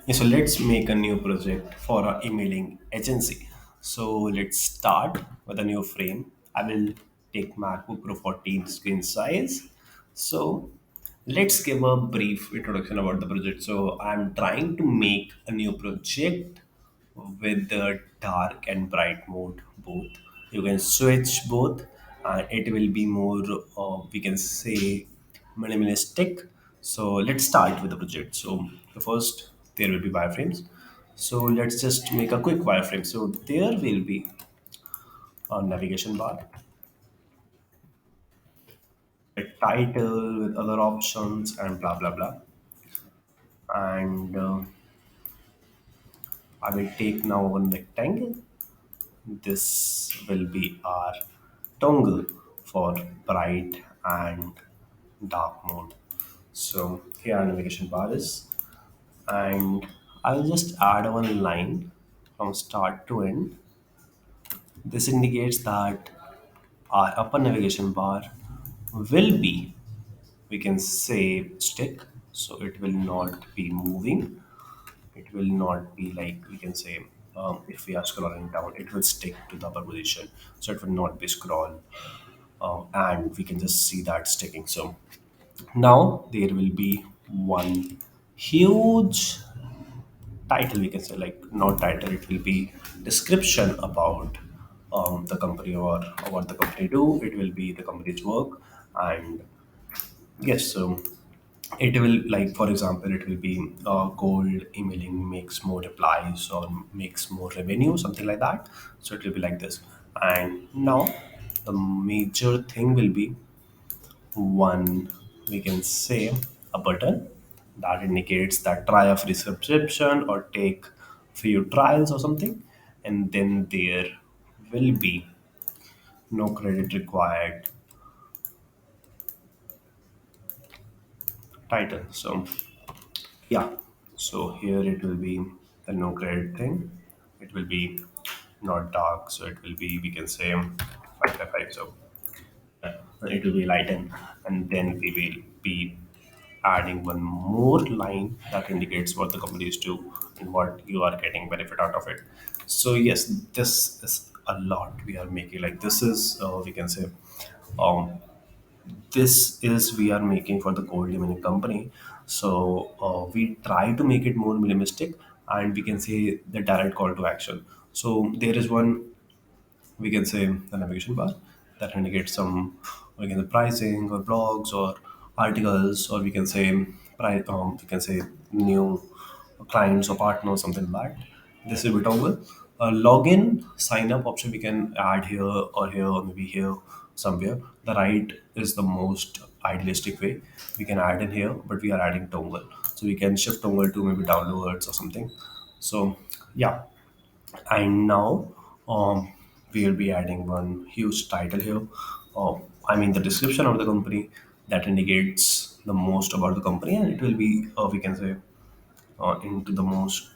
Yeah, so let's make a new project for our emailing agency. So let's start with a new frame. I will take MacBook Pro 14 screen size. So let's give a brief introduction about the project. So I'm trying to make a new project with the dark and bright mode both. You can switch both, and it will be more, we can say, minimalistic. So let's start with the project. So the first, there will be wireframes. So let's just make a quick wireframe. So there will be a navigation bar, a title with other options, and blah blah blah. And I will take now one rectangle. This will be our toggle for bright and dark mode. So here our navigation bar is, and I'll just add one line from start to end. This indicates that our upper navigation bar will be, we can say, stick, so it will not be moving. It will not be like, we can say, if we are scrolling down, it will stick to the upper position, so it will not be scroll, and we can just see that sticking. So now there will be one huge title, we can say, like, not title, it will be description about the company, or what the company do. It will be the company's work. And yes, so it will, like, for example, it will be cold emailing makes more replies or makes more revenue, something like that. So it will be like this. And now the major thing will be one, we can say, a button that indicates that try a free subscription or take few trials or something. And then there will be no credit required title. So yeah, so here it will be the no credit thing. It will be not dark, so it will be, we can say, 5 by 5. So it will be lighten, and then we will be adding one more line that indicates what the companies do and what you are getting benefit out of it. So yes, this is a lot we are making. Like, this is, we can say, um, this is we are making for the cold emailing company. So we try to make it more minimalistic, and we can say the direct call to action. So there is one, we can say, the navigation bar that indicates some, we can say, pricing or blogs or articles, or we can say we can say new clients or partners, something like that. This will be toggle. A login sign up option we can add here or here, or maybe here somewhere. The right is the most idealistic way. We can add in here, but we are adding toggle, so we can shift toggle to maybe downloads or something. So yeah, and now we will be adding one huge title here. I mean, the description of the company that indicates the most about the company, and it will be, we can say, into the most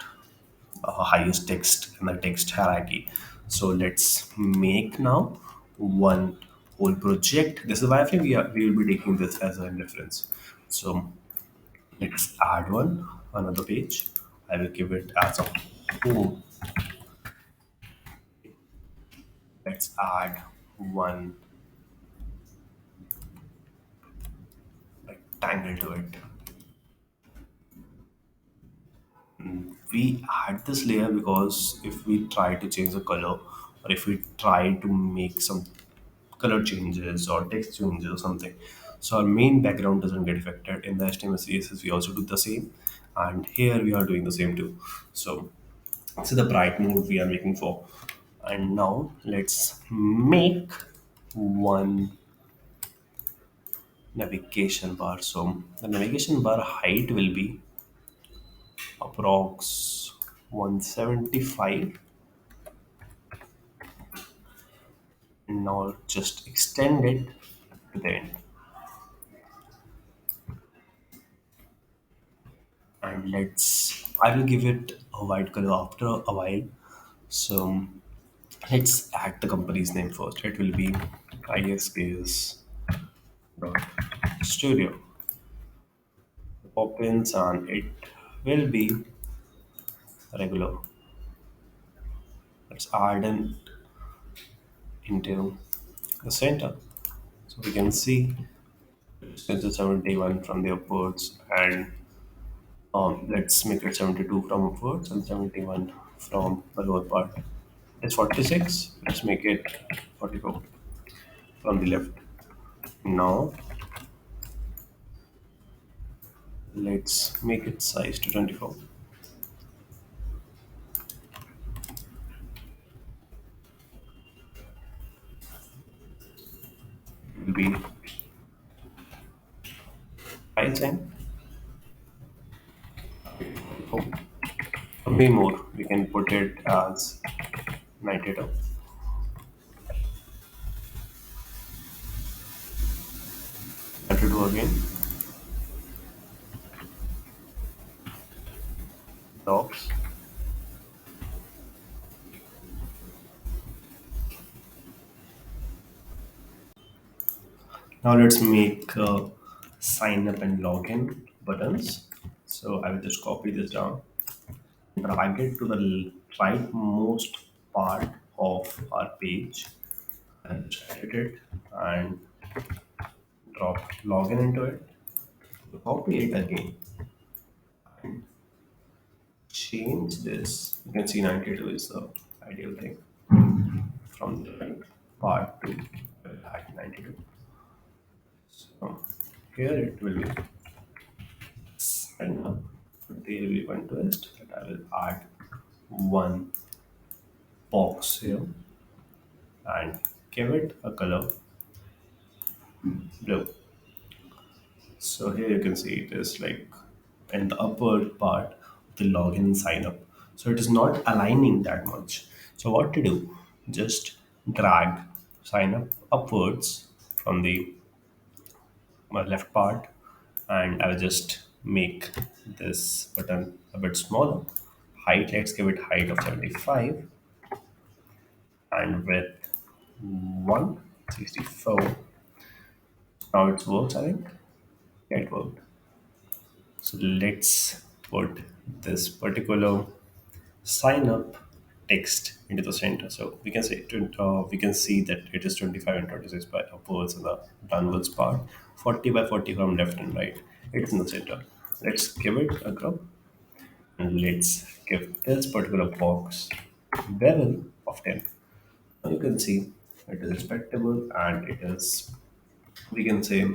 highest text in the text hierarchy. So let's make now one whole project. This is why I think we will be taking this as a reference. So let's add one another page. I will give it as a home. Let's add one rectangle to it. We add this layer because if we try to change the color, or if we try to make some color changes or text changes or something, so our main background doesn't get affected. In the HTML CSS we also do the same, and here we are doing the same too. So this is the bright mode we are making for. And now let's make one navigation bar. So the navigation bar height will be approx 175. And now just extend it to the end, and I will give it a white color after a while. So let's add the company's name first. It will be ISKS studio, the pop-ins, and it will be regular. Let's add in into the center. So we can see since it's 71 from the upwards, and let's make it 72 from upwards and 71 from the lower part. It's 46. Let's make it 44 from the left. Now let's make it size to 24. It will be 5 cent. Oh, way more. We can put it as 92. 92 again. Dogs. Now let's make sign up and login buttons. So I will just copy this down, drag it to the rightmost part of our page, and just edit it and drop login into it. Copy it again and change this. You can see 92 is the ideal thing from the right part to at 92. So here it will be sign up. There will be one twist that I will add one box here and give it a color blue. So here you can see it is like in the upper part of the login and sign up. So it is not aligning that much. So what to do? Just drag sign up upwards from the left part, and I will just make this button a bit smaller. Height, let's give it height of 75 and width 164. Now it works, I think. Yeah, it worked. So let's put this particular sign up text into the center. So we can say we can see that it is 25 and 26 by upwards and the downwards part, 40 by 40 from left and right. It's in the center. Let's give it a group and let's give this particular box bevel of 10. Now you can see it is respectable and it is, we can say,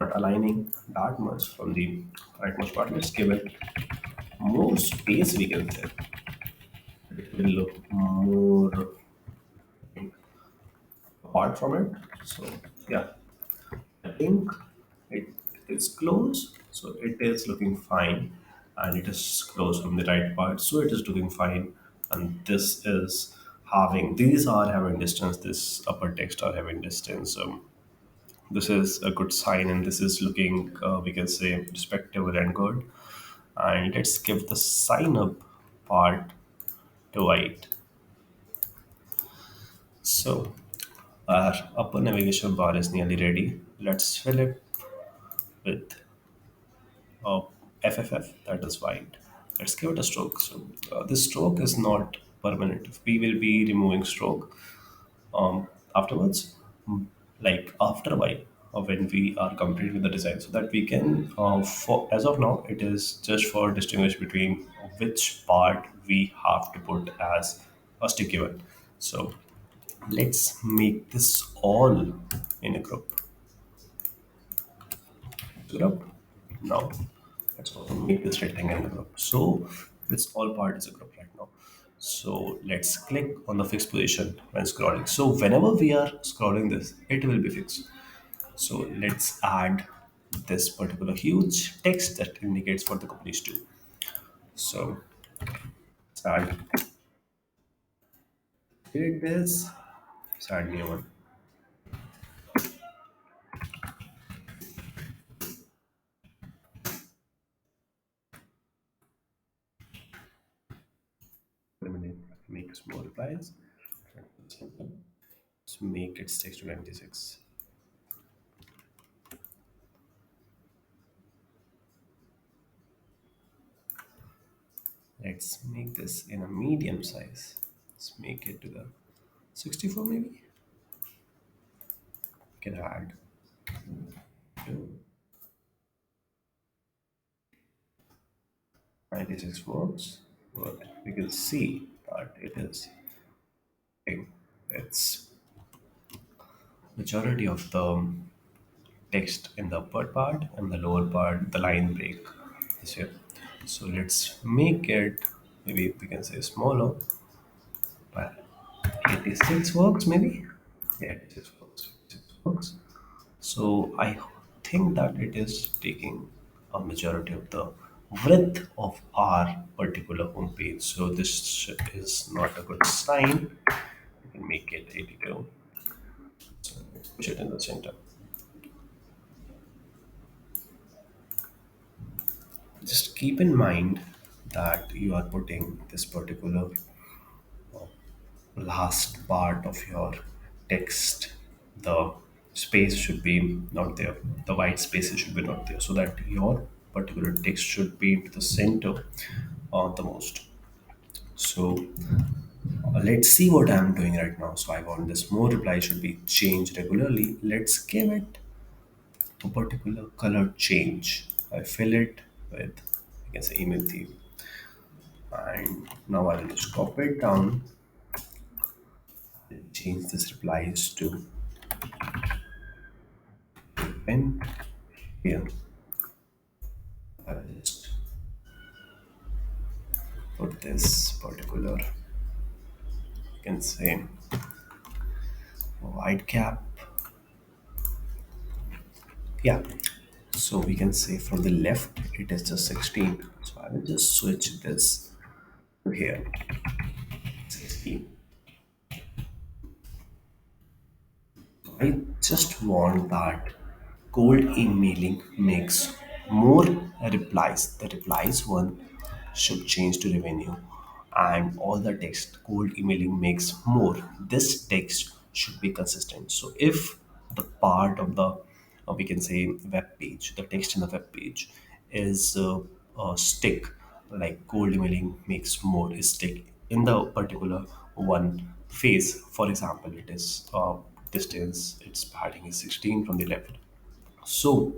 not aligning that much from the rightmost part. Let's give it more space, we can say. It will look more apart from it. So yeah, I think it is close. So it is looking fine, and it is close from the right part. So it is looking fine, and this is having, these are having distance. This upper text are having distance. This is a good sign, and this is looking, we can say, respectable and good. And let's give the sign up part to white. So our upper navigation bar is nearly ready. Let's fill it with uh, FFF, that is white. Let's give it a stroke. So this stroke is not permanent. We will be removing stroke afterwards, like after a while, when we are complete with the design, so that we can, for as of now, it is just for distinguish between which part we have to put as a sticky one. So let's make this all in a group. Now let's also make this rectangle in a group. So this all part is a group right now. So let's click on the fixed position when scrolling. So whenever we are scrolling this, it will be fixed. So let's add this particular huge text that indicates what the companies do. So let's add, delete this, let's add new one. Eliminate, make small replies. Let's make it 6 to 96. Let's make this in a medium size. Let's make it to the 64 maybe. Can add to 96 words. But we can see that it is it's majority of the text in the upper part and the lower part, the line break is here. So let's make it, maybe we can say smaller, but 86 works maybe? Yeah, 86 works. 86 works. So I think that it is taking a majority of the width of our particular homepage. So this is not a good sign. We can make it 82. So let's push it in the center. Just keep in mind that you are putting this particular last part of your text. The space should be not there, the white spaces should be not there, so that your particular text should be into the center the most. So let's see what I'm doing right now. So I want this more reply should be changed regularly. Let's give it a particular color change. I fill it with, I can say, email theme. And now I'll just copy it down, change this replies to pen here. I'll just put this particular, you can say, white cap. Yeah. So we can say from the left it is just 16. So I will just switch this to here 16. I just want that cold emailing makes more replies. The replies one should change to revenue, and all the text cold emailing makes more. This text should be consistent. So if the part of the we can say web page, the text in the web page is stick, like cold emailing makes more is stick in the particular one phase. For example, it is distance, its padding is 16 from the left. So,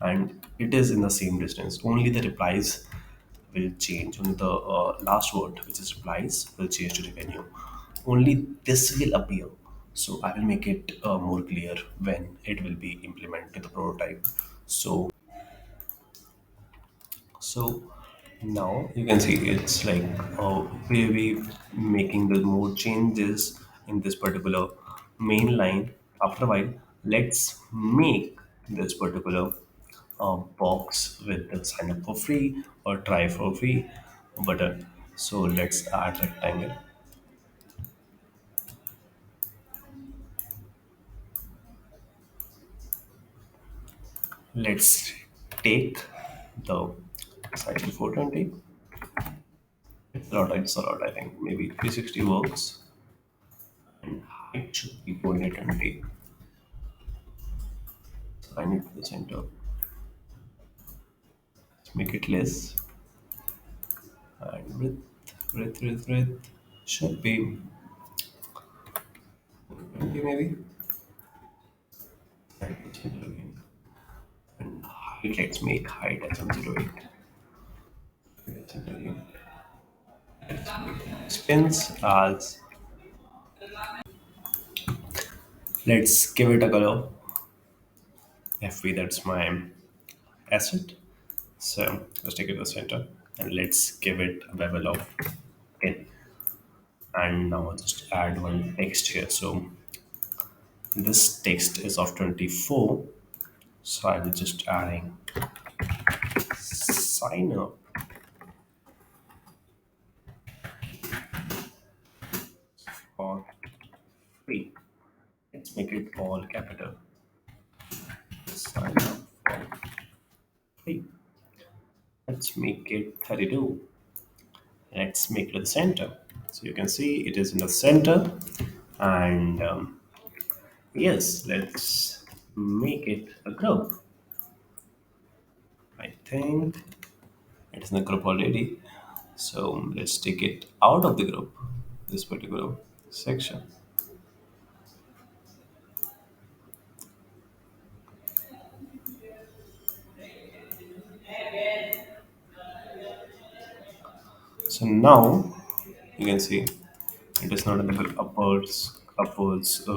and it is in the same distance. Only the replies will change. Only the last word, which is replies, will change to revenue. Only this will appear. So I will make it more clear when it will be implemented in the prototype. So now you can see it's like we making the more changes in this particular main line. After a while, let's make this particular box with the sign up for free or try for free button. So let's add rectangle. Let's take the size to 420. It's a lot, I think. Maybe 360 works. And height should be 420. Align it to the center. Let's make it less. And width should be 20 maybe. And center again. And height, let's make height as 108. Center again. Spins as, let's give it a color. FV, that's my asset. So let's take it to the center and let's give it a bevel of 10. And now I'll just add one text here. So this text is of 24. So I will just adding sign up for free. Let's make it all capital. Sign up for free. Let's make it 32. Let's make it the center. So you can see it is in the center. And yes, let's make it a group. I think it is in a group already. So let's take it out of the group, this particular section. So now you can see it is not in the upwards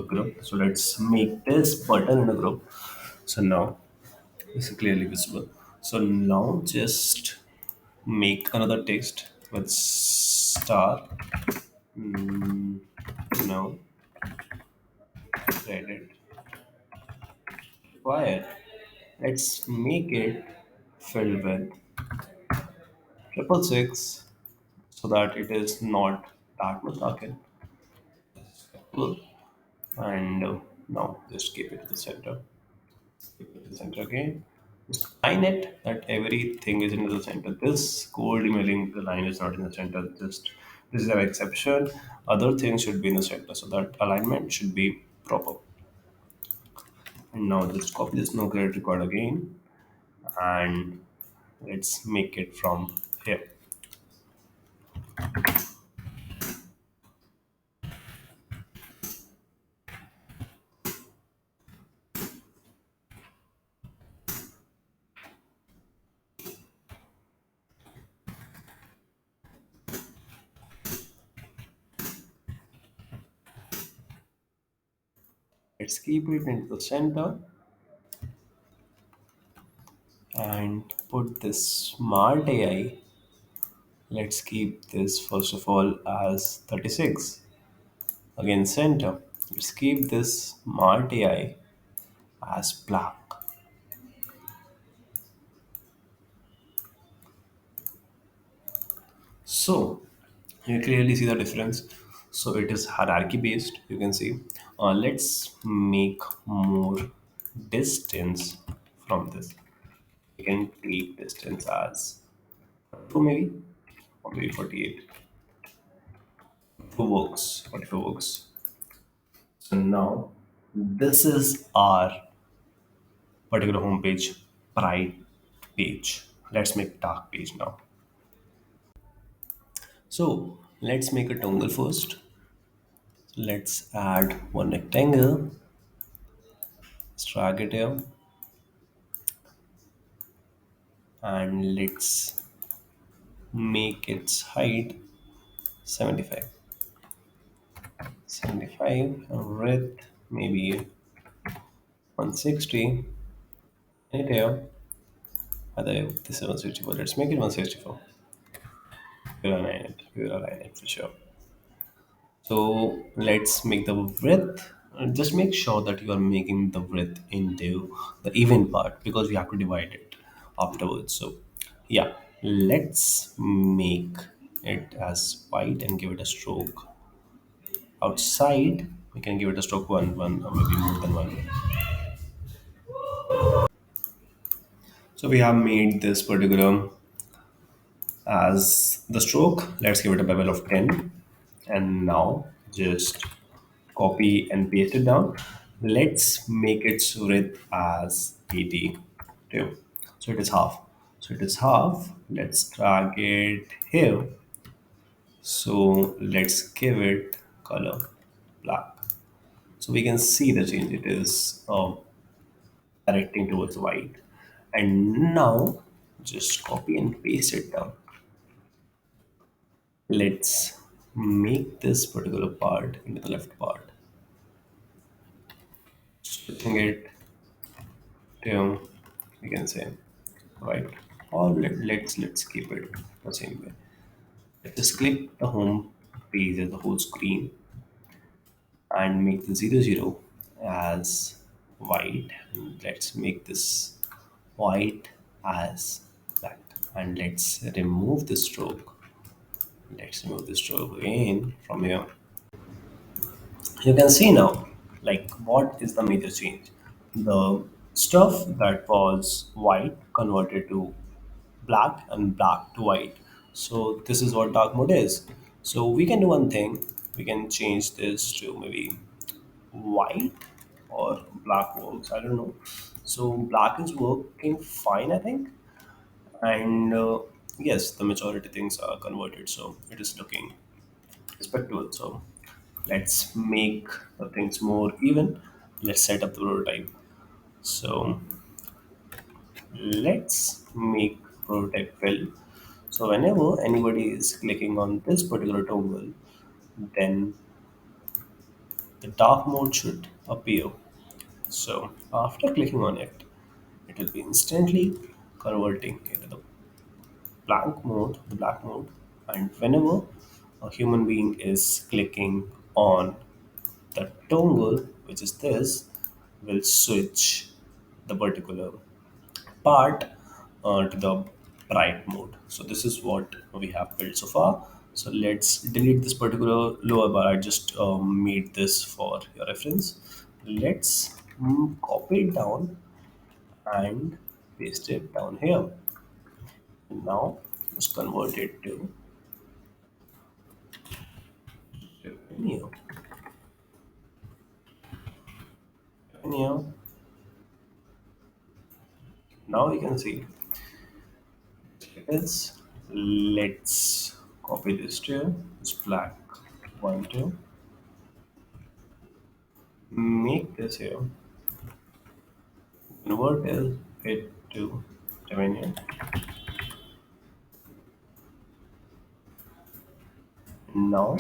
group. So let's make this button in a group. So now this is clearly visible. So now just make another text with star. Now credit required. Let's make it filled with 666 so that it is not that much darkened. Cool. And now just keep it to the center. Keep it to the center again. Just align it that everything is in the center. This cold emailing the line is not in the center. Just this is an exception. Other things should be in the center so that alignment should be proper. And now just copy this no credit record again and let's make it from here. Let's keep it into the center and put this smart AI. Let's keep this first of all as 36. Again, center. Let's keep this smart AI as black. So you clearly see the difference. So it is hierarchy based. You can see. Let's make more distance from this. We can take distance as 2 maybe, or maybe 48. 44 works. So now this is our particular homepage, bright page. Let's make dark page now. So let's make a toggle first. Let's add one rectangle. Let's drag it here and let's make its height 75. 75 width maybe 160. And here, other this is 164. Let's make it 164. We'll align it. We'll align it for sure. So let's make the width. Just make sure that you are making the width into the even part because we have to divide it afterwards. So yeah, let's make it as white and give it a stroke. Outside, we can give it a stroke one, or maybe more than one. So we have made this particular as the stroke. Let's give it a bevel of 10. And now just copy and paste it down. Let's make its width as 82. So it is half. So it is half. Let's drag it here. So let's give it color black. So we can see the change. It is directing towards white. And now just copy and paste it down. Let's make this particular part into the left part. Switching it to, we can say, right, or let's keep it the same way. Let's just click the home page as the whole screen and make the 00 as white. Let's make this white as black and let's remove the stroke. Let's remove the stroke again from here. You can see now like what is the major change. The stuff that was white converted to black and black to white. So this is what dark mode is. So we can do one thing. We can change this to maybe white or black works. I don't know. So black is working fine, I think. And yes, the majority things are converted, so it is looking respectable. So let's make the things more even. Let's set up the prototype. So let's make prototype fill. So whenever anybody is clicking on this particular toggle, then the dark mode should appear. So after clicking on it, it will be instantly converting into the black mode. And whenever a human being is clicking on the toggle, which is this, will switch the particular part to the bright mode. So this is what we have built so far. So let's delete this particular lower bar. I just made this for your reference. Let's copy it down and paste it down here. Now let's convert it to revenue. Revenue. Now you can see it is. Let's copy this to this black one to make this here. Convert it to revenue. Now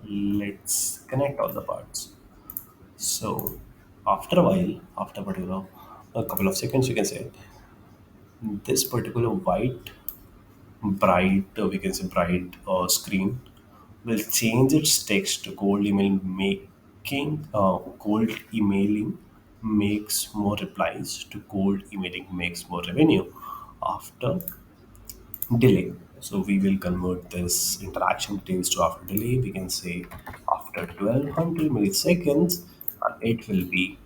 let's connect all the parts. So after a while, after particular a couple of seconds, you can say this particular white bright, we can say bright screen will change its text to cold email, making cold emailing makes more replies to cold emailing makes more revenue after delay. So we will convert this interaction details to after delay. We can say after 1200 milliseconds, and it will be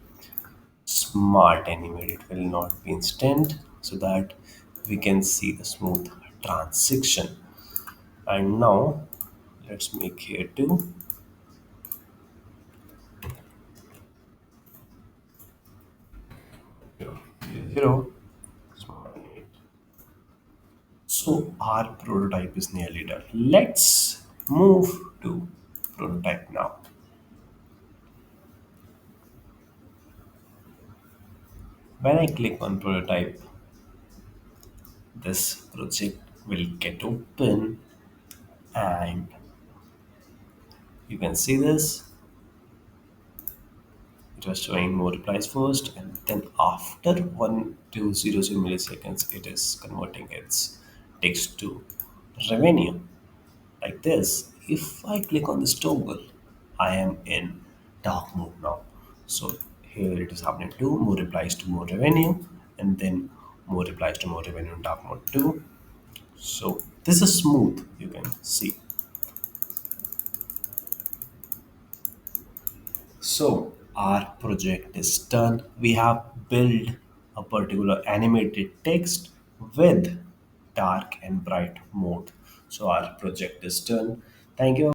smart animated. It will not be instant, so that we can see the smooth transition. And now let's make here too. Zero, zero. Smart animate. So our prototype is nearly done. Let's move to prototype now. When I click on prototype, this project will get open and you can see this. It was showing more replies first, and then after 1200 milliseconds, it is converting its text to revenue like this. If I click on this toggle, I am in dark mode now. So here it is happening too, more replies to more revenue, and then more replies to more revenue in dark mode too. So this is smooth, you can see. So our project is done. We have built a particular animated text with dark and bright mode. So our project is done. Thank you.